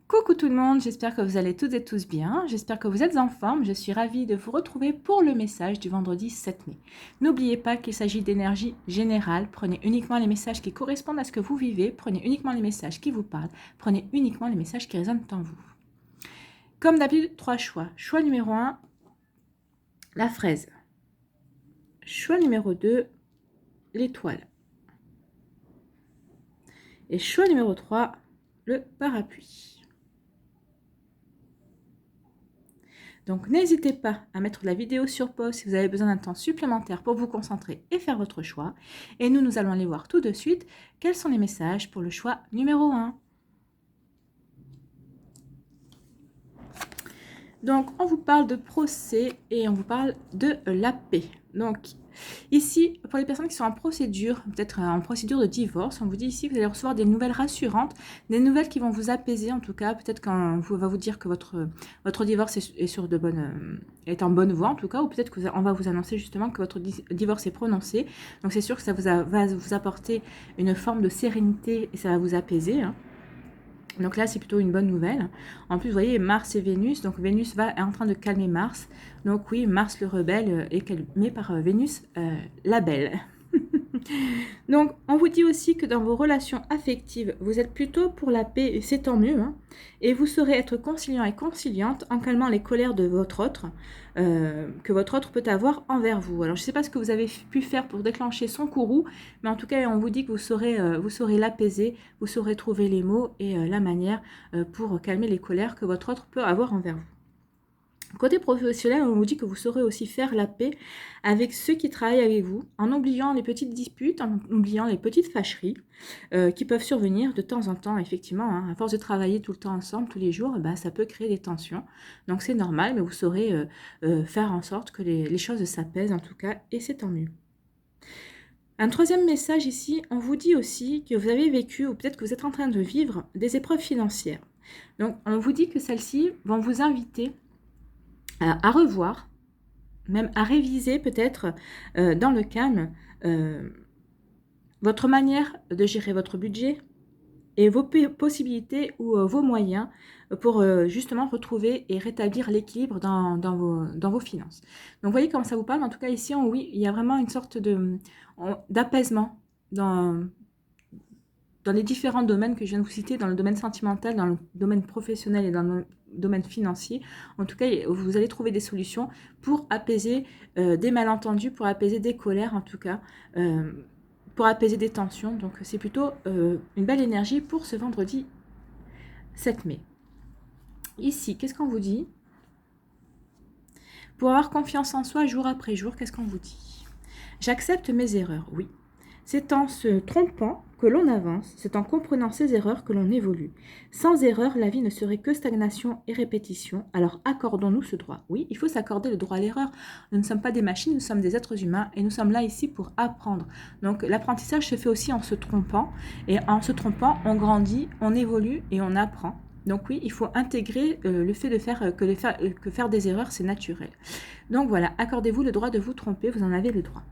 Coucou tout le monde, j'espère que vous allez toutes et tous bien, j'espère que vous êtes en forme, je suis ravie de vous retrouver pour le message du vendredi 7 mai. N'oubliez pas qu'il s'agit d'énergie générale, prenez uniquement les messages qui correspondent à ce que vous vivez, prenez uniquement les messages qui vous parlent, prenez uniquement les messages qui résonnent en vous. Comme d'habitude, 3 choix. Choix numéro 1, la fraise. Choix numéro 2, l'étoile. Et choix numéro 3, le parapluie. Donc n'hésitez pas à mettre la vidéo sur pause si vous avez besoin d'un temps supplémentaire pour vous concentrer et faire votre choix. Et nous allons aller voir tout de suite quels sont les messages pour le choix numéro 1. Donc on vous parle de procès et on vous parle de la paix. Donc ici, pour les personnes qui sont en procédure, peut-être en procédure de divorce, on vous dit ici que vous allez recevoir des nouvelles rassurantes, des nouvelles qui vont vous apaiser en tout cas, peut-être qu'on va vous dire que votre divorce est en bonne voie en tout cas, ou peut-être qu'on va vous annoncer justement que votre divorce est prononcé. Donc c'est sûr que ça va vous apporter une forme de sérénité et ça va vous apaiser, hein. Donc là, c'est plutôt une bonne nouvelle. En plus, vous voyez, Mars et Vénus. Donc Vénus est en train de calmer Mars. Donc oui, Mars le rebelle est calmé par Vénus la belle. Donc, on vous dit aussi que dans vos relations affectives, vous êtes plutôt pour la paix, et c'est tant mieux, hein, et vous saurez être conciliant et conciliante en calmant les colères de votre autre, que votre autre peut avoir envers vous. Alors, je ne sais pas ce que vous avez pu faire pour déclencher son courroux, mais en tout cas, on vous dit que vous saurez l'apaiser, vous saurez trouver les mots et la manière pour calmer les colères que votre autre peut avoir envers vous. Côté professionnel, on vous dit que vous saurez aussi faire la paix avec ceux qui travaillent avec vous, en oubliant les petites disputes, en oubliant les petites fâcheries qui peuvent survenir de temps en temps, effectivement. Hein, à force de travailler tout le temps ensemble, tous les jours, ça peut créer des tensions. Donc c'est normal, mais vous saurez faire en sorte que les choses s'apaisent en tout cas, et c'est tant mieux. Un troisième message ici, on vous dit aussi que vous avez vécu, ou peut-être que vous êtes en train de vivre, des épreuves financières. Donc on vous dit que celles-ci vont vous inviter à revoir, même à réviser peut-être dans le calme votre manière de gérer votre budget et vos possibilités ou vos moyens pour justement retrouver et rétablir l'équilibre dans vos finances. Donc vous voyez comment ça vous parle. En tout cas ici, oui, il y a vraiment une sorte d'apaisement dans les différents domaines que je viens de vous citer, dans le domaine sentimental, dans le domaine professionnel et dans le domaine financier. En tout cas, vous allez trouver des solutions pour apaiser des malentendus, pour apaiser des colères en tout cas, pour apaiser des tensions. Donc c'est plutôt une belle énergie pour ce vendredi 7 mai. Ici, qu'est-ce qu'on vous dit? Pour avoir confiance en soi jour après jour, qu'est-ce qu'on vous dit? J'accepte mes erreurs, oui. C'est en se trompant que l'on avance, c'est en comprenant ses erreurs que l'on évolue. Sans erreur, la vie ne serait que stagnation et répétition, alors accordons-nous ce droit. Oui, il faut s'accorder le droit à l'erreur. Nous ne sommes pas des machines, nous sommes des êtres humains et nous sommes là ici pour apprendre. Donc l'apprentissage se fait aussi en se trompant, et en se trompant, on grandit, on évolue et on apprend. Donc oui, il faut intégrer le fait de que faire des erreurs, c'est naturel. Donc voilà, accordez-vous le droit de vous tromper, vous en avez le droit.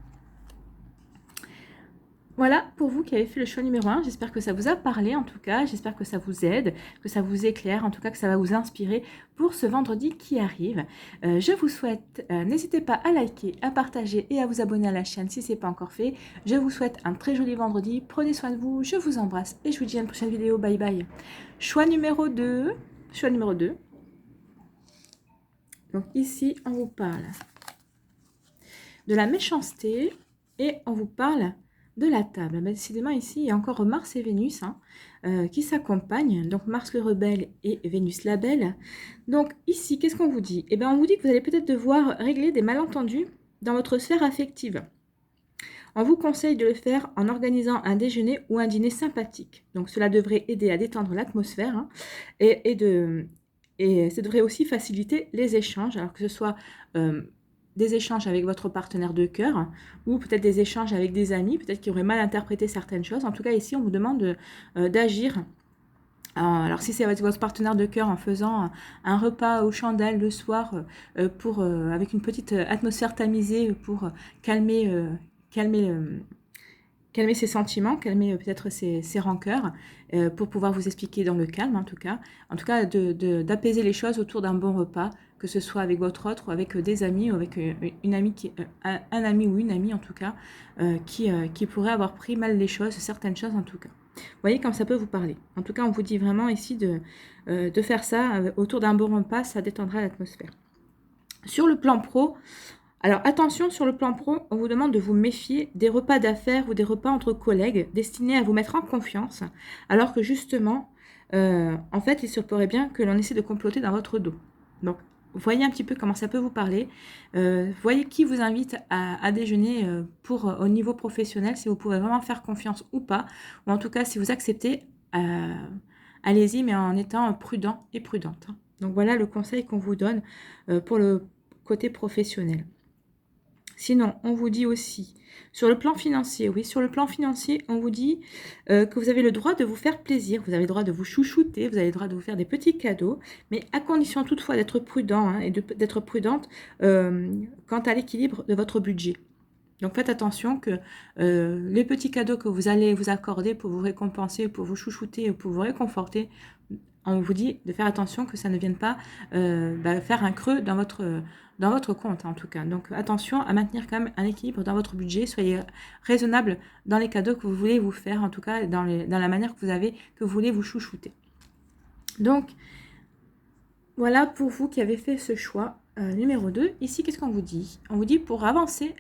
Voilà pour vous qui avez fait le choix numéro 1. J'espère que ça vous a parlé en tout cas. J'espère que ça vous aide, que ça vous éclaire, en tout cas que ça va vous inspirer pour ce vendredi qui arrive. Je vous souhaite, n'hésitez pas à liker, à partager et à vous abonner à la chaîne si ce n'est pas encore fait. Je vous souhaite un très joli vendredi. Prenez soin de vous, je vous embrasse et je vous dis à une prochaine vidéo. Bye bye. Choix numéro 2. Choix numéro 2. Donc ici, on vous parle de la méchanceté et on vous parle de la table. Décidément, ici, il y a encore Mars et Vénus qui s'accompagnent. Donc, Mars le rebelle et Vénus la belle. Donc, ici, qu'est-ce qu'on vous dit? Eh bien, on vous dit que vous allez peut-être devoir régler des malentendus dans votre sphère affective. On vous conseille de le faire en organisant un déjeuner ou un dîner sympathique. Donc, cela devrait aider à détendre l'atmosphère et ça devrait aussi faciliter les échanges, alors que ce soit des échanges avec votre partenaire de cœur ou peut-être des échanges avec des amis, peut-être qui auraient mal interprété certaines choses. En tout cas, ici, on vous demande d'agir. Alors, si c'est avec votre partenaire de cœur en faisant un repas aux chandelles le soir avec une petite atmosphère tamisée pour calmer calmer ses sentiments, calmer peut-être ses rancœurs, pour pouvoir vous expliquer dans le calme en tout cas. En tout cas, d'apaiser les choses autour d'un bon repas, que ce soit avec votre autre ou avec des amis ou avec une amie un ami ou une amie en tout cas, qui pourrait avoir pris mal les choses, certaines choses en tout cas. Vous voyez comme ça peut vous parler. En tout cas, on vous dit vraiment ici de faire ça autour d'un bon repas, ça détendra l'atmosphère. Sur le plan pro, alors attention, sur le plan pro, on vous demande de vous méfier des repas d'affaires ou des repas entre collègues destinés à vous mettre en confiance, alors que justement, en fait, il se pourrait bien que l'on essaie de comploter dans votre dos. Donc, voyez un petit peu comment ça peut vous parler. Voyez qui vous invite à déjeuner au niveau professionnel, si vous pouvez vraiment faire confiance ou pas, ou en tout cas, si vous acceptez, allez-y, mais en étant prudent et prudente. Donc voilà le conseil qu'on vous donne pour le côté professionnel. Sinon, on vous dit aussi, sur le plan financier, oui, sur le plan financier, on vous dit que vous avez le droit de vous faire plaisir, vous avez le droit de vous chouchouter, vous avez le droit de vous faire des petits cadeaux, mais à condition toutefois d'être prudent et d'être prudente quant à l'équilibre de votre budget. Donc faites attention que les petits cadeaux que vous allez vous accorder pour vous récompenser, pour vous chouchouter ou pour vous réconforter, on vous dit de faire attention que ça ne vienne pas faire un creux dans votre compte en tout cas. Donc attention à maintenir quand même un équilibre dans votre budget. Soyez raisonnable dans les cadeaux que vous voulez vous faire, en tout cas dans la manière que vous voulez vous chouchouter. Donc voilà pour vous qui avez fait ce choix numéro 2. Ici, qu'est-ce qu'on vous dit? On vous dit pour avancer,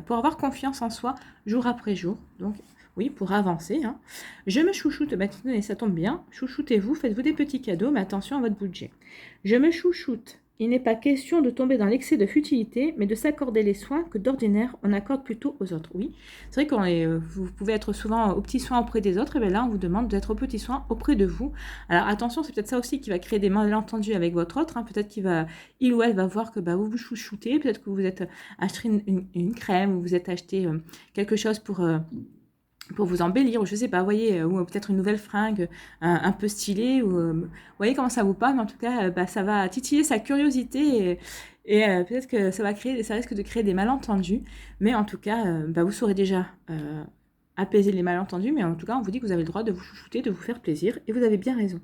pour avoir confiance en soi jour après jour. Donc oui, pour avancer. Hein. Je me chouchoute, et ça tombe bien. Chouchoutez-vous, faites-vous des petits cadeaux, mais attention à votre budget. Je me chouchoute. Il n'est pas question de tomber dans l'excès de futilité, mais de s'accorder les soins que d'ordinaire on accorde plutôt aux autres. Oui, c'est vrai que vous pouvez être souvent aux petits soins auprès des autres, et bien là on vous demande d'être aux petits soins auprès de vous. Alors attention, c'est peut-être ça aussi qui va créer des malentendus avec votre autre. Hein. Peut-être il ou elle va voir que vous vous chouchoutez, peut-être que vous êtes acheté une crème, ou vous êtes acheté quelque chose pour vous embellir, ou je sais pas, voyez, ou peut-être une nouvelle fringue un peu stylée, ou voyez comment ça vous parle, mais en tout cas, ça va titiller sa curiosité, et peut-être que ça risque de créer des malentendus, mais en tout cas, vous saurez déjà apaiser les malentendus, mais en tout cas, on vous dit que vous avez le droit de vous chouchouter, de vous faire plaisir, et vous avez bien raison.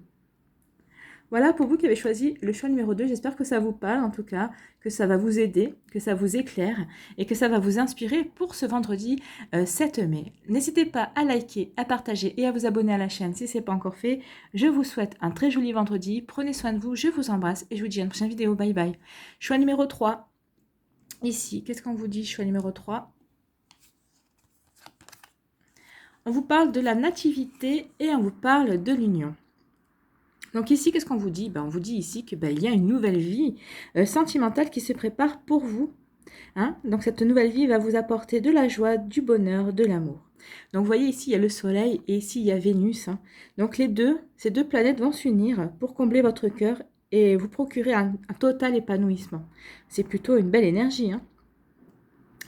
Voilà pour vous qui avez choisi le choix numéro 2. J'espère que ça vous parle en tout cas, que ça va vous aider, que ça vous éclaire et que ça va vous inspirer pour ce vendredi 7 mai. N'hésitez pas à liker, à partager et à vous abonner à la chaîne si ce n'est pas encore fait. Je vous souhaite un très joli vendredi. Prenez soin de vous, je vous embrasse et je vous dis à une prochaine vidéo. Bye bye. Choix numéro 3. Ici, qu'est-ce qu'on vous dit? Choix numéro 3. On vous parle de la nativité et on vous parle de l'union. Donc ici, qu'est-ce qu'on vous dit? On vous dit ici qu'il y a une nouvelle vie sentimentale qui se prépare pour vous. Hein? Donc cette nouvelle vie va vous apporter de la joie, du bonheur, de l'amour. Donc vous voyez ici, il y a le soleil et ici, il y a Vénus. Hein. Donc ces deux planètes vont s'unir pour combler votre cœur et vous procurer un total épanouissement. C'est plutôt une belle énergie. Hein.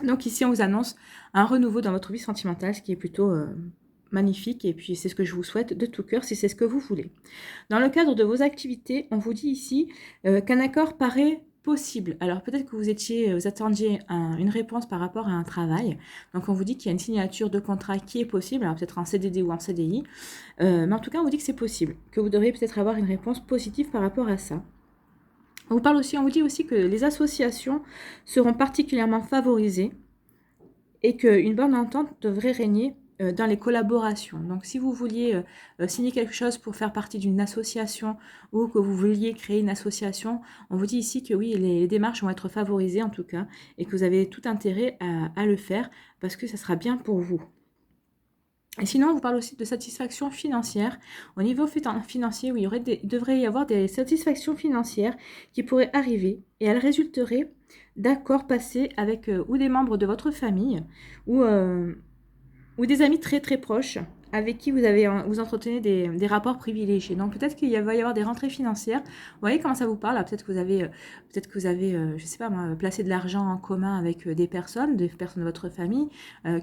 Donc ici, on vous annonce un renouveau dans votre vie sentimentale, ce qui est plutôt magnifique, et puis c'est ce que je vous souhaite de tout cœur si c'est ce que vous voulez. Dans le cadre de vos activités, on vous dit ici qu'un accord paraît possible. Alors peut-être que vous attendiez une réponse par rapport à un travail, donc on vous dit qu'il y a une signature de contrat qui est possible, alors peut-être en CDD ou en CDI, mais en tout cas on vous dit que c'est possible, que vous devriez peut-être avoir une réponse positive par rapport à ça. On vous dit aussi que les associations seront particulièrement favorisées et qu'une bonne entente devrait régner dans les collaborations. Donc, si vous vouliez signer quelque chose pour faire partie d'une association ou que vous vouliez créer une association, on vous dit ici que oui, les démarches vont être favorisées en tout cas et que vous avez tout intérêt à le faire parce que ça sera bien pour vous. Et sinon, on vous parle aussi de satisfaction financière. Au niveau financier, oui, il devrait y avoir des satisfactions financières qui pourraient arriver et elles résulteraient d'accords passés avec ou des membres de votre famille ou des amis très très proches avec qui vous entretenez des rapports privilégiés. Donc peut-être qu'il va y avoir des rentrées financières. Vous voyez comment ça vous parle? Peut-être que vous avez, je sais pas moi, placé de l'argent en commun avec des personnes de votre famille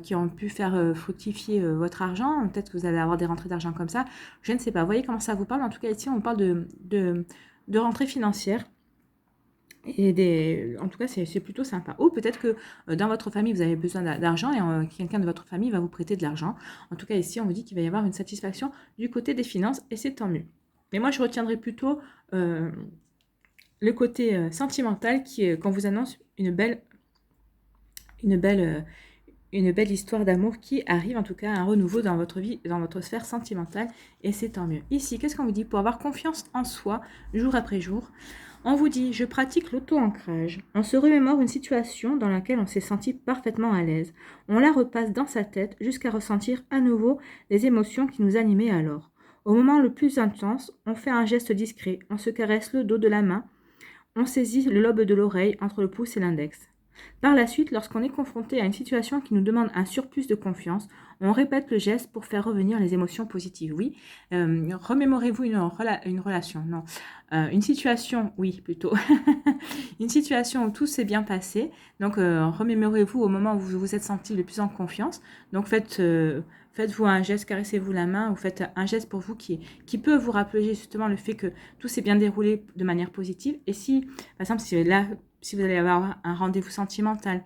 qui ont pu faire fructifier votre argent. Peut-être que vous allez avoir des rentrées d'argent comme ça. Je ne sais pas. Vous voyez comment ça vous parle? En tout cas ici on parle de rentrées financières. Et en tout cas, c'est plutôt sympa. Ou peut-être que dans votre famille, vous avez besoin d'argent et quelqu'un de votre famille va vous prêter de l'argent. En tout cas, ici, on vous dit qu'il va y avoir une satisfaction du côté des finances et c'est tant mieux. Mais moi, je retiendrai plutôt le côté sentimental qu'on vous annonce une belle histoire d'amour qui arrive, en tout cas un renouveau dans votre vie, dans votre sphère sentimentale, et c'est tant mieux. Ici, qu'est-ce qu'on vous dit? Pour avoir confiance en soi, jour après jour, on vous dit, je pratique l'auto-ancrage. On se remémore une situation dans laquelle on s'est senti parfaitement à l'aise. On la repasse dans sa tête jusqu'à ressentir à nouveau les émotions qui nous animaient alors. Au moment le plus intense, on fait un geste discret, on se caresse le dos de la main, on saisit le lobe de l'oreille entre le pouce et l'index. Par la suite, lorsqu'on est confronté à une situation qui nous demande un surplus de confiance, on répète le geste pour faire revenir les émotions positives. Oui, remémorez-vous une relation, non, une situation, oui, plutôt, une situation où tout s'est bien passé. Donc, remémorez-vous au moment où vous vous êtes senti le plus en confiance. Donc, faites-vous un geste, caressez-vous la main, ou faites un geste pour vous qui peut vous rappeler justement le fait que tout s'est bien déroulé de manière positive. Et si, par exemple, si vous allez avoir un rendez-vous sentimental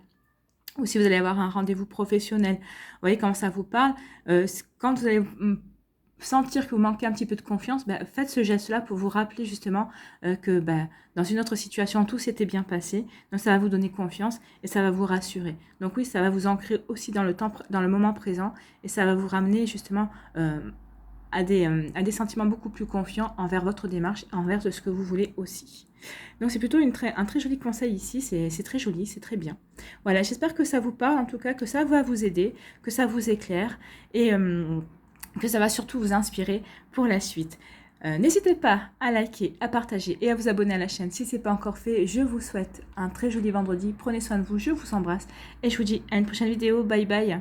ou si vous allez avoir un rendez-vous professionnel, vous voyez comment ça vous parle. Quand vous allez sentir que vous manquez un petit peu de confiance, faites ce geste-là pour vous rappeler justement que dans une autre situation, tout s'était bien passé. Donc, ça va vous donner confiance et ça va vous rassurer. Donc oui, ça va vous ancrer aussi dans le moment présent et ça va vous ramener justement à des sentiments beaucoup plus confiants envers votre démarche et envers ce que vous voulez aussi. Donc c'est plutôt un très joli conseil ici, c'est très joli, c'est très bien. Voilà, j'espère que ça vous parle, en tout cas que ça va vous aider, que ça vous éclaire et que ça va surtout vous inspirer pour la suite. N'hésitez pas à liker, à partager et à vous abonner à la chaîne si ce n'est pas encore fait. Je vous souhaite un très joli vendredi, prenez soin de vous, je vous embrasse et je vous dis à une prochaine vidéo, bye bye.